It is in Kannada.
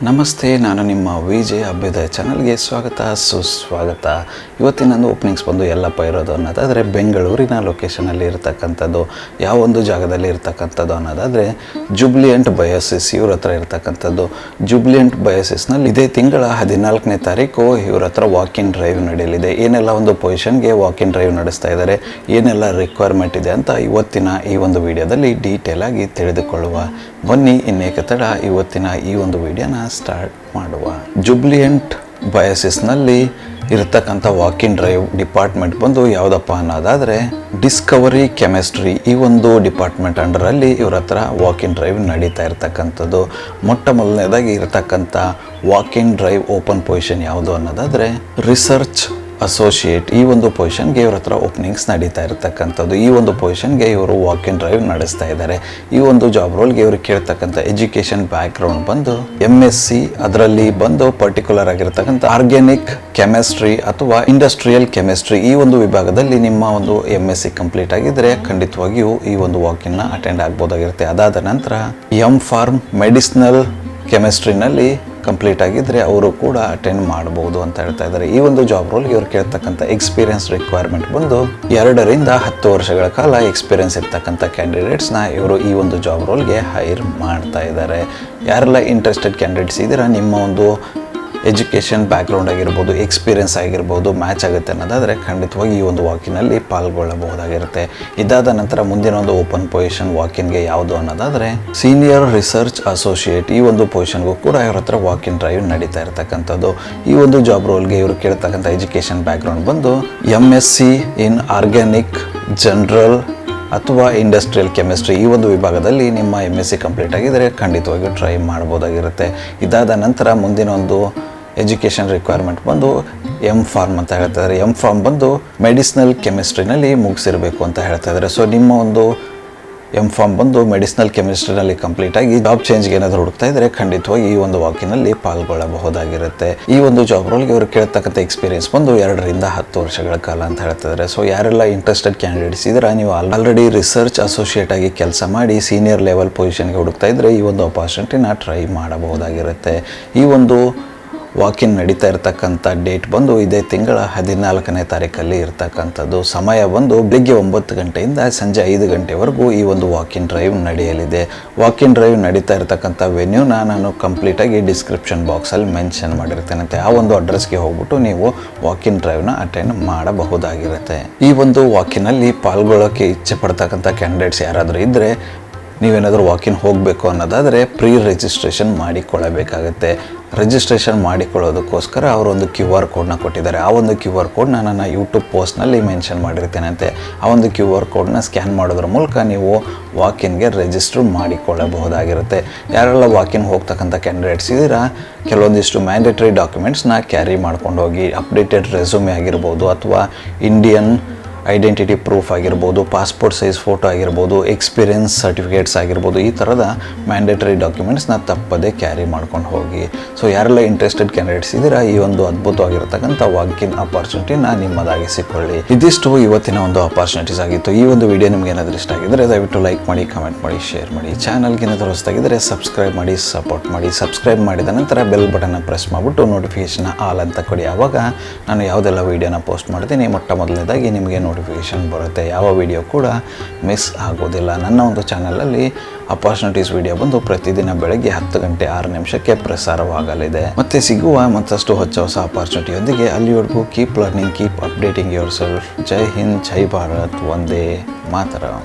ನಮಸ್ತೆ, ನಾನು ನಿಮ್ಮ ವಿಜಯ್ ಅಭ್ಯುದಯ ಚಾನಲ್ಗೆ ಸ್ವಾಗತ ಸುಸ್ವಾಗತ. ಇವತ್ತಿನೊಂದು ಓಪನಿಂಗ್ಸ್ ಬಂದು ಎಲ್ಲಪ್ಪ ಇರೋದು ಅನ್ನೋದಾದರೆ ಬೆಂಗಳೂರಿನ ಲೊಕೇಶನಲ್ಲಿ ಇರತಕ್ಕಂಥದ್ದು, ಯಾವೊಂದು ಜಾಗದಲ್ಲಿ ಇರತಕ್ಕಂಥದ್ದು ಅನ್ನೋದಾದರೆ ಜುಬ್ಲಿಯಂಟ್ ಬಯೋಸಿಸ್ ಇವ್ರ ಹತ್ರ ಇರತಕ್ಕಂಥದ್ದು. ಜುಬ್ಲಿಯಂಟ್ ಬಯೋಸಿಸ್ನಲ್ಲಿ ಇದೇ ತಿಂಗಳ 14ನೇ ತಾರೀಕು ಇವ್ರ ಹತ್ರ ವಾಕ್-ಇನ್ ಡ್ರೈವ್ ನಡೆಯಲಿದೆ. ಏನೆಲ್ಲ ಒಂದು ಪೊಸಿಷನ್ಗೆ ವಾಕ್-ಇನ್ ಡ್ರೈವ್ ನಡೆಸ್ತಾ ಇದ್ದಾರೆ, ಏನೆಲ್ಲ ರಿಕ್ವೈರ್ಮೆಂಟ್ ಇದೆ ಅಂತ ಇವತ್ತಿನ ಈ ಒಂದು ವಿಡಿಯೋದಲ್ಲಿ ಡೀಟೇಲ್ ಆಗಿ ತಿಳಿದುಕೊಳ್ಳುವ. ಬನ್ನಿ ಇನ್ನೇಕ ತಡ ಇವತ್ತಿನ ಈ ಒಂದು ವಿಡಿಯೋನ ಸ್ಟಾರ್ಟ್ ಮಾಡುವ. ಜುಬ್ಲಿಯಂಟ್ ಬಯೋಸಿಸ್ನಲ್ಲಿ ಇರತಕ್ಕಂಥ ವಾಕ್-ಇನ್ ಡ್ರೈವ್ ಡಿಪಾರ್ಟ್ಮೆಂಟ್ ಬಂದು ಯಾವುದಪ್ಪ ಅನ್ನೋದಾದರೆ ಡಿಸ್ಕವರಿ ಕೆಮಿಸ್ಟ್ರಿ ಈ ಒಂದು ಡಿಪಾರ್ಟ್ಮೆಂಟ್ ಅಂಡರಲ್ಲಿ ಇವ್ರ ಹತ್ರ ವಾಕ್-ಇನ್ ಡ್ರೈವ್ ನಡೀತಾ ಇರತಕ್ಕಂಥದ್ದು. ಮೊಟ್ಟ ಮೊದಲನೇದಾಗಿ ಇರತಕ್ಕಂಥ ವಾಕ್-ಇನ್ ಡ್ರೈವ್ ಓಪನ್ ಪೊಸಿಷನ್ ಯಾವುದು ಅನ್ನೋದಾದರೆ ರಿಸರ್ಚ್ ಅಸೋಸಿಯೇಟ್ ಈ ಒಂದು ಪೊಸಿಷನ್ಗೆ ಇವ್ರ ಹತ್ರ ಓಪನಿಂಗ್ಸ್ ನಡೀತಾ ಇರತಕ್ಕಂಥದ್ದು. ಈ ಒಂದು ಪೊಸಿಷನ್ಗೆ ಇವರು ವಾಕ್-ಇನ್ ಡ್ರೈವ್ ನಡೆಸ್ತಾ ಇದ್ದಾರೆ. ಈ ಒಂದು ಜಾಬ್ ರೋಲ್ಗೆ ಇವರು ಕೇಳ್ತಕ್ಕಂಥ ಎಜುಕೇಷನ್ ಬ್ಯಾಕ್ಗ್ರೌಂಡ್ ಬಂದು MSc, ಅದರಲ್ಲಿ ಬಂದು ಪರ್ಟಿಕ್ಯುಲರ್ ಆಗಿರ್ತಕ್ಕಂಥ ಆರ್ಗ್ಯಾನಿಕ್ ಕೆಮಿಸ್ಟ್ರಿ ಅಥವಾ ಇಂಡಸ್ಟ್ರಿಯಲ್ ಕೆಮಿಸ್ಟ್ರಿ ಈ ಒಂದು ವಿಭಾಗದಲ್ಲಿ ನಿಮ್ಮ ಒಂದು MSc ಕಂಪ್ಲೀಟ್ ಆಗಿದ್ದರೆ ಖಂಡಿತವಾಗಿಯೂ ಈ ಒಂದು ವಾಕ್-ಇನ್ನ ಅಟೆಂಡ್ ಆಗ್ಬೋದಾಗಿರುತ್ತೆ. ಅದಾದ ನಂತರ M.Pharm ಮೆಡಿಸಿನಲ್ ಕೆಮಿಸ್ಟ್ರಿನಲ್ಲಿ ಕಂಪ್ಲೀಟ್ ಆಗಿದ್ದರೆ ಅವರು ಕೂಡ ಅಟೆಂಡ್ ಮಾಡ್ಬೋದು ಅಂತ ಹೇಳ್ತಾ ಇದ್ದಾರೆ. ಈ ಒಂದು ಜಾಬ್ ರೋಲ್ಗೆ ಇವ್ರು ಕೇಳ್ತಕ್ಕಂಥ ಎಕ್ಸ್ಪೀರಿಯನ್ಸ್ ರಿಕ್ವೈರ್ಮೆಂಟ್ ಬಂದು 2 ರಿಂದ 10 ವರ್ಷಗಳ ಕಾಲ ಎಕ್ಸ್ಪೀರಿಯನ್ಸ್ ಇರ್ತಕ್ಕಂಥ ಕ್ಯಾಂಡಿಡೇಟ್ಸ್ನ ಇವರು ಈ ಒಂದು ಜಾಬ್ ರೋಲ್ಗೆ ಹೈರ್ ಮಾಡ್ತಾ ಇದ್ದಾರೆ. ಯಾರೆಲ್ಲ ಇಂಟ್ರೆಸ್ಟೆಡ್ ಕ್ಯಾಂಡಿಡೇಟ್ಸ್ ಇದ್ದೀರಾ, ನಿಮ್ಮ ಒಂದು ಎಜುಕೇಷನ್ ಬ್ಯಾಕ್ಗ್ರೌಂಡ್ ಆಗಿರ್ಬೋದು, ಎಕ್ಸ್ಪೀರಿಯನ್ಸ್ ಆಗಿರ್ಬೋದು ಮ್ಯಾಚ್ ಆಗುತ್ತೆ ಅನ್ನೋದಾದರೆ ಖಂಡಿತವಾಗಿ ಈ ಒಂದು ವಾಕಿನಲ್ಲಿ ಪಾಲ್ಗೊಳ್ಳಬಹುದಾಗಿರುತ್ತೆ. ಇದಾದ ನಂತರ ಮುಂದಿನ ಒಂದು ಓಪನ್ ಪೊಸಿಷನ್ ವಾಕಿನ್ಗೆ ಯಾವುದು ಅನ್ನೋದಾದರೆ ಸೀನಿಯರ್ ರಿಸರ್ಚ್ ಅಸೋಸಿಯೇಟ್ ಈ ಒಂದು ಪೊಸಿಷನ್ಗೂ ಕೂಡ ಇವ್ರ ಹತ್ರ ವಾಕ್-ಇನ್ ಡ್ರೈವ್ ನಡೀತಾ ಇರತಕ್ಕಂಥದ್ದು. ಈ ಒಂದು ಜಾಬ್ ರೋಲ್ಗೆ ಇವರು ಕೇಳ್ತಕ್ಕಂಥ ಎಜುಕೇಷನ್ ಬ್ಯಾಕ್ಗ್ರೌಂಡ್ ಬಂದು MSc ಇನ್ ಆರ್ಗ್ಯಾನಿಕ್ ಜನರಲ್ ಅಥವಾ ಇಂಡಸ್ಟ್ರಿಯಲ್ ಕೆಮಿಸ್ಟ್ರಿ ಈ ಒಂದು ವಿಭಾಗದಲ್ಲಿ ನಿಮ್ಮ MSc ಕಂಪ್ಲೀಟ್ ಆಗಿದ್ದರೆ ಖಂಡಿತವಾಗಿಯೂ ಟ್ರೈ ಮಾಡ್ಬೋದಾಗಿರುತ್ತೆ. ಇದಾದ ನಂತರ ಮುಂದಿನ ಒಂದು ಎಜುಕೇಷನ್ ರಿಕ್ವೈರ್ಮೆಂಟ್ ಬಂದು M.Pharm ಅಂತ ಹೇಳ್ತಾ ಇದ್ದಾರೆ. M.Pharm ಬಂದು ಮೆಡಿಸಿನಲ್ ಕೆಮಿಸ್ಟ್ರಿನಲ್ಲಿ ಮುಗಿಸಿರಬೇಕು ಅಂತ ಹೇಳ್ತಾ ಇದ್ದಾರೆ. ಸೊ ನಿಮ್ಮ ಒಂದು M.Pharm ಬಂದು ಮೆಡಿಸಿನಲ್ ಕೆಮಿಸ್ಟ್ರಿನಲ್ಲಿ ಕಂಪ್ಲೀಟ್ ಆಗಿ ಜಾಬ್ ಚೇಂಜ್ಗೆ ಏನಾದರೂ ಹುಡುಕ್ತಾ ಇದ್ದರೆ ಖಂಡಿತವಾಗಿ ಈ ಒಂದು ವಾಕಿನಲ್ಲಿ ಪಾಲ್ಗೊಳ್ಳಬಹುದಾಗಿರುತ್ತೆ. ಈ ಒಂದು ಜಾಬ್ ರೋಲ್ಗೆ ಇವರು ಕೇಳ್ತಕ್ಕಂಥ ಎಕ್ಸ್ಪೀರಿಯನ್ಸ್ ಬಂದು 2 ರಿಂದ 10 ವರ್ಷಗಳ ಕಾಲ ಅಂತ ಹೇಳ್ತಿದ್ದಾರೆ. ಸೊ ಯಾರೆಲ್ಲ ಇಂಟ್ರೆಸ್ಟೆಡ್ ಕ್ಯಾಂಡಿಡೇಟ್ಸ್ ಇದ್ದೀರಾ, ನೀವು ಆಲ್ರೆಡಿ ರಿಸರ್ಚ್ ಅಸೋಸಿಯೇಟ್ ಆಗಿ ಕೆಲಸ ಮಾಡಿ ಸೀನಿಯರ್ ಲೆವೆಲ್ ಪೊಸಿಷನ್ಗೆ ಹುಡುಕ್ತಾ ಇದ್ದರೆ ಈ ಒಂದು ಅಪಾರ್ಚುನಿಟಿನ ಟ್ರೈ ಮಾಡಬಹುದಾಗಿರುತ್ತೆ. ಈ ಒಂದು ವಾಕ್-ಇನ್ ನಡೀತಾ ಇರತಕ್ಕಂಥ ಡೇಟ್ ಬಂದು ಇದೇ ತಿಂಗಳ 14ನೇ ತಾರೀಕಲ್ಲಿ ಇರ್ತಕ್ಕಂಥದ್ದು. ಸಮಯ ಬಂದು ಬೆಳಿಗ್ಗೆ 9 ಗಂಟೆಯಿಂದ ಸಂಜೆ 5 ಗಂಟೆವರೆಗೂ ಈ ಒಂದು ವಾಕ್-ಇನ್ ಡ್ರೈವ್ ನಡೆಯಲಿದೆ. ವಾಕ್-ಇನ್ ಡ್ರೈವ್ ನಡೀತಾ ಇರತಕ್ಕಂಥ ವೆನ್ಯೂನ ನಾನು ಕಂಪ್ಲೀಟಾಗಿ ಡಿಸ್ಕ್ರಿಪ್ಷನ್ ಬಾಕ್ಸಲ್ಲಿ ಮೆನ್ಷನ್ ಮಾಡಿರ್ತೇನೆ. ಆ ಒಂದು ಅಡ್ರೆಸ್ಗೆ ಹೋಗ್ಬಿಟ್ಟು ನೀವು ವಾಕ್-ಇನ್ ಡ್ರೈವ್ನ ಅಟೆಂಡ್ ಮಾಡಬಹುದಾಗಿರುತ್ತೆ. ಈ ಒಂದು ವಾಕ್-ಇನಲ್ಲಿ ಪಾಲ್ಗೊಳ್ಳೋಕ್ಕೆ ಇಚ್ಛೆ ಪಡ್ತಕ್ಕಂಥ ಕ್ಯಾಂಡಿಡೇಟ್ಸ್ ಯಾರಾದರೂ ಇದ್ದರೆ, ನೀವೇನಾದರೂ ವಾಕ್-ಇನ್ ಹೋಗಬೇಕು ಅನ್ನೋದಾದರೆ ಪ್ರೀ ರಿಜಿಸ್ಟ್ರೇಷನ್ ಮಾಡಿಕೊಳ್ಳಬೇಕಾಗತ್ತೆ. ರಿಜಿಸ್ಟ್ರೇಷನ್ ಮಾಡಿಕೊಳ್ಳೋದಕ್ಕೋಸ್ಕರ ಅವರೊಂದು QR ಕೋಡ್ನ ಕೊಟ್ಟಿದ್ದಾರೆ. ಆ ಒಂದು QR ಕೋಡ್ನ ನನ್ನ ಯೂಟ್ಯೂಬ್ ಪೋಸ್ಟ್ನಲ್ಲಿ ಮೆನ್ಷನ್ ಮಾಡಿರ್ತೇನಂತೆ. ಆ ಒಂದು QR ಕೋಡ್ನ ಸ್ಕ್ಯಾನ್ ಮಾಡೋದ್ರ ಮೂಲಕ ನೀವು ವಾಕ್-ಇನ್ಗೆ ರಿಜಿಸ್ಟರ್ ಮಾಡಿಕೊಳ್ಳಬಹುದಾಗಿರುತ್ತೆ. ಯಾರೆಲ್ಲ ವಾಕ್-ಇನ್ ಹೋಗ್ತಕ್ಕಂಥ ಕ್ಯಾಂಡಿಡೇಟ್ಸ್ ಇದ್ದೀರಾ, ಕೆಲವೊಂದಿಷ್ಟು ಮ್ಯಾಂಡೇಟರಿ ಡಾಕ್ಯುಮೆಂಟ್ಸ್ನ ಕ್ಯಾರಿ ಮಾಡ್ಕೊಂಡು ಹೋಗಿ. ಅಪ್ಡೇಟೆಡ್ ರೆಸ್ಯೂಮೆ ಆಗಿರ್ಬೋದು, ಅಥವಾ ಇಂಡಿಯನ್ ಐಡೆಂಟಿಟಿ ಪ್ರೂಫ್ ಆಗಿರ್ಬೋದು, ಪಾಸ್ಪೋರ್ಟ್ ಸೈಜ್ ಫೋಟೋ ಆಗಿರ್ಬೋದು, ಎಕ್ಸ್ಪೀರಿಯನ್ಸ್ ಸರ್ಟಿಫಿಕೇಟ್ಸ್ ಆಗಿರ್ಬೋದು, ಈ ಥರದ ಮ್ಯಾಂಡೇಟರಿ ಡಾಕ್ಯುಮೆಂಟ್ಸ್ನ ತಪ್ಪದೇ ಕ್ಯಾರಿ ಮಾಡ್ಕೊಂಡು ಹೋಗಿ. ಸೊ ಯಾರೆಲ್ಲ ಇಂಟ್ರೆಸ್ಟೆಡ್ ಕ್ಯಾಂಡಿಡೇಟ್ಸ್ ಇದ್ದೀರಾ, ಈ ಒಂದು ಅದ್ಭುತವಾಗಿರ್ತಕ್ಕಂಥ ವಾಕ್-ಇನ್ ಅಪಾರ್ಚುನಿಟಿನ ನಿಮ್ಮದಾಗಿಸಿಕೊಳ್ಳಿ. ಇದಿಷ್ಟು ಇವತ್ತಿನ ಒಂದು ಅಪಾರ್ಚುನಿಟೀಸ್ ಆಗಿತ್ತು. ಈ ಒಂದು ವಿಡಿಯೋ ನಿಮ್ಗೆ ಏನಾದರೂ ಇಷ್ಟ ಆಗಿದ್ದರೆ ದಯವಿಟ್ಟು ಲೈಕ್ ಮಾಡಿ, ಕಮೆಂಟ್ ಮಾಡಿ, ಶೇರ್ ಮಾಡಿ. ಚಾನಲ್ಗೆ ಏನಾದರೂ ಹೊಸದಾಗಿದ್ದರೆ ಸಬ್ಸ್ಕ್ರೈಬ್ ಮಾಡಿ, ಸಪೋರ್ಟ್ ಮಾಡಿ. ಸಬ್ಸ್ಕ್ರೈಬ್ ಮಾಡಿದ ನಂತರ ಬೆಲ್ ಬಟನ್ನ ಪ್ರೆಸ್ ಮಾಡಿಬಿಟ್ಟು ನೋಟಿಫಿಕೇಷನ್ ಆಲ್ ಅಂತ ಕೊಡಿ. ಆವಾಗ ನಾನು ಯಾವುದೆಲ್ಲ ವೀಡಿಯೋನ ಪೋಸ್ಟ್ ಮಾಡ್ತೀನಿ ಮೊಟ್ಟ ಮೊದಲನೇದಾಗಿ ನಿಮಗೆ ನೋಟಿಫಿಕೇಷನ್ ಬರುತ್ತೆ. ಯಾವ ವಿಡಿಯೋ ಕೂಡ ಮಿಸ್ ಆಗೋದಿಲ್ಲ. ನನ್ನ ಒಂದು ಚಾನಲಲ್ಲಿ ಅಪಾರ್ಚುನಿಟೀಸ್ ವಿಡಿಯೋ ಬಂದು ಪ್ರತಿದಿನ ಬೆಳಗ್ಗೆ 10 ಗಂಟೆ 6 ನಿಮಿಷಕ್ಕೆ ಪ್ರಸಾರವಾಗಲಿದೆ. ಮತ್ತೆ ಸಿಗುವ ಮತ್ತಷ್ಟು ಹೊಸ ಅಪಾರ್ಚುನಿಟಿಯೊಂದಿಗೆ. ಅಲ್ಲಿವರೆಗೂ keep learning, keep updating yourself. ಜೈ ಹಿಂದ್, ಜೈ ಭಾರತ್, ವಂದೇ ಮಾತರಂ.